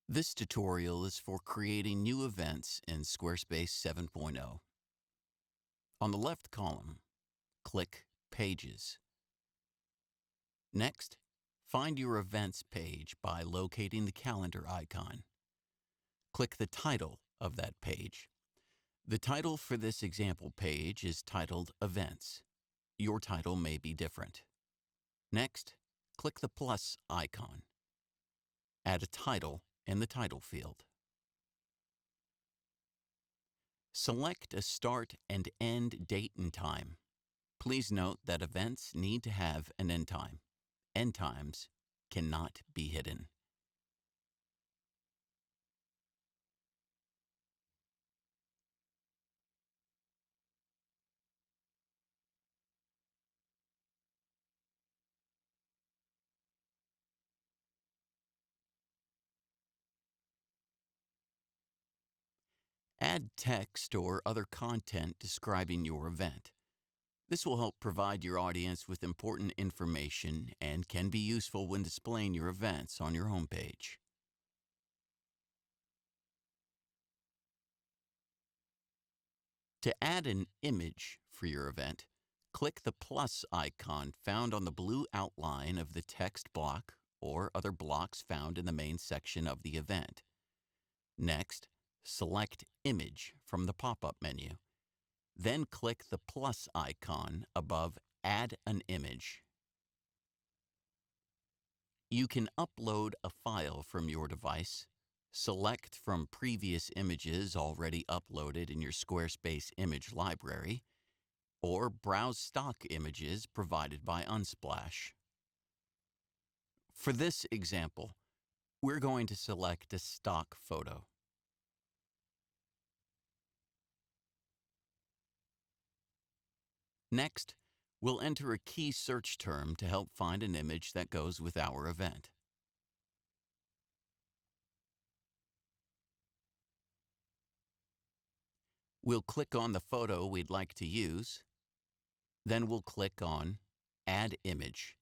This tutorial is for creating new events in Squarespace 7.0. On the left column, click Pages. Next, find your Events page by locating the calendar icon. Click the title of that page. The title for this example page is titled Events. Your title may be different. Next, click the plus icon. Add a title in the title field. Select a start and end date and time. Please note that events need to have an end time. End times cannot be hidden. Add text or other content describing your event. This will help provide your audience with important information and can be useful when displaying your events on your homepage. To add an image for your event, click the plus icon found on the blue outline of the text block or other blocks found in the main section of the event. Next, select Image from the pop-up menu. Then click the plus icon above Add an Image. You can upload a file from your device, select from previous images already uploaded in your Squarespace image library, or browse stock images provided by Unsplash. For this example, we're going to select a stock photo. Next, we'll enter a key search term to help find an image that goes with our event. We'll click on the photo we'd like to use. Then we'll click on Add Image.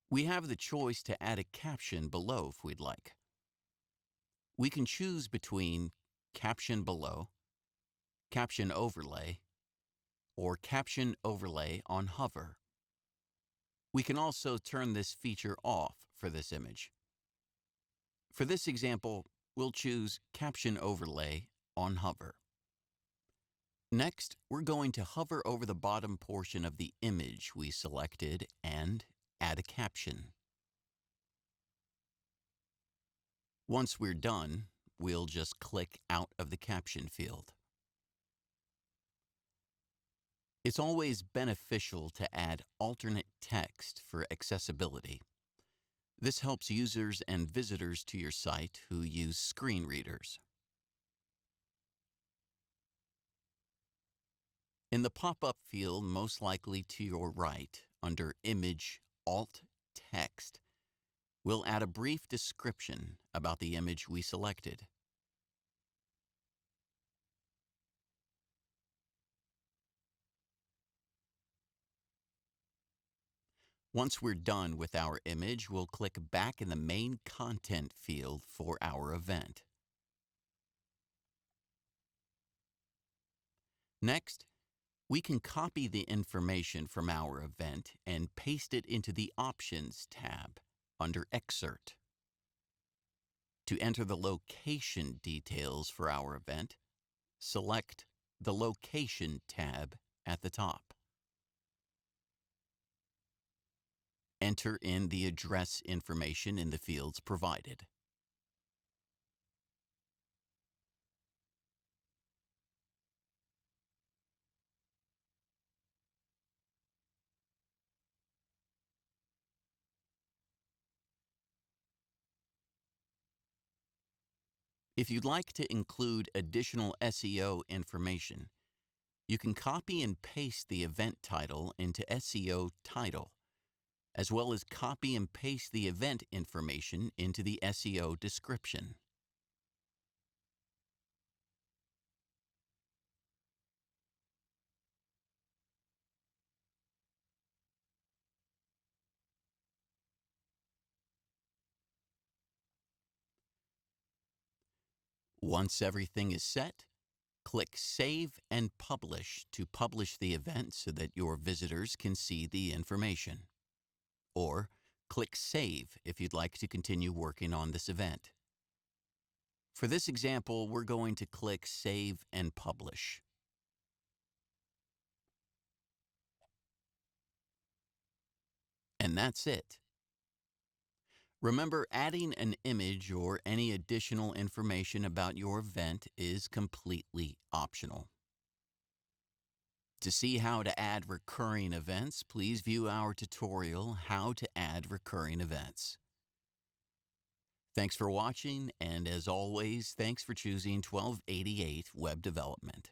We have the choice to add a caption below if we'd like. We can choose between Caption Below, Caption Overlay, or Caption Overlay on Hover. We can also turn this feature off for this image. For this example, we'll choose Caption Overlay on Hover. Next, we're going to hover over the bottom portion of the image we selected and add a caption. Once we're done, we'll just click out of the caption field. It's always beneficial to add alternate text for accessibility. This helps users and visitors to your site who use screen readers. In the pop-up field most likely to your right, under Image Alt Text, we'll add a brief description about the image we selected. Once we're done with our image, we'll click back in the main content field for our event. Next, we can copy the information from our event and paste it into the Options tab under Excerpt. To enter the location details for our event, select the Location tab at the top. Enter in the address information in the fields provided. If you'd like to include additional SEO information, you can copy and paste the event title into SEO title, as well as copy and paste the event information into the SEO description. Once everything is set, click Save and Publish to publish the event so that your visitors can see the information. Or click Save if you'd like to continue working on this event. For this example, we're going to click Save and Publish. And that's it. Remember, adding an image or any additional information about your event is completely optional. To see how to add recurring events, please view our tutorial, How to Add Recurring Events. Thanks for watching, and as always, thanks for choosing 1288 Web Development.